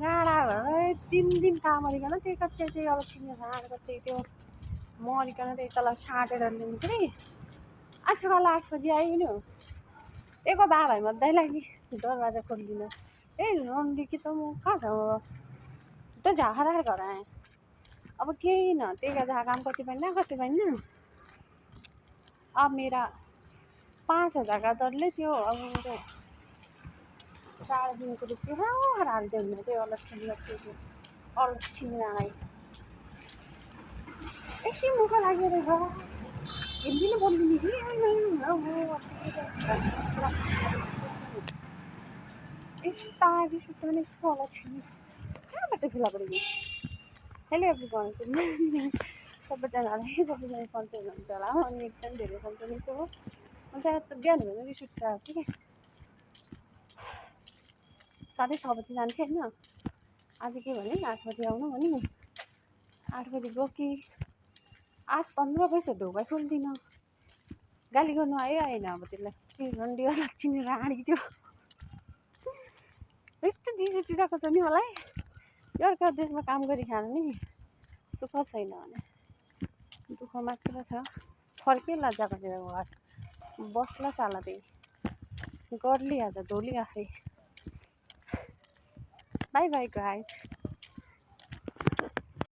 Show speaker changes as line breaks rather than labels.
राडा भएर 3 दिन काम गरिकन त्यही कच्चे त्यही अब छिन्ने साँड कच्चे त्यो मरिकन त्यही तल साटेर ल्याउनु पनि आज कल 8 बजी आयो नि एको बाबाई मध्य लागि दरवाजा खोलिदिन ए नन्दी कि त म कहाँ छ त झाखरा घर आएँ अब केही न त्यही का जहाँ काम कति पाइन्न अब मेरा 5,000 का दरले त्यो अब मेरो 4 दिनको रुपियाँ हाल्दै हुन्न त्यो अलक्षी नालाई एकछिन मुख लागेर हिन्दीले बोलिदिने कि यस्ता रिस उठ्यो भने यस्तो अलक्षी कहाँबाट फेला परेको हेलो एभ्रिवान सबैजनालाई सन्चै हुनुहुन्छ होला अनि एकदम धेरै सन्चै नै छु हो म चाहिँ बिहान भने रिस उठिरहेको छु कि सधैँ 6 बजी जान्थेँ होइन आज के भने 8 बजी आउनु भने 8 बजी गयो कि 8:15 भइसक्यो ढोका खोल्दिनँ गाली गर्नु आएन अब त्यसलाई रन्डी लक्ष्मी राणी त्यो यस्तो रिस उठिरहेको छ नि मलाई अर्को देशमा काम गरी खानु नि सुख छैन भने दुःख मात्र छ फर्केला जग्गातिर घर बस्ला चाला त्यही गर्ली आज धोली आफै बाई बाई गाइज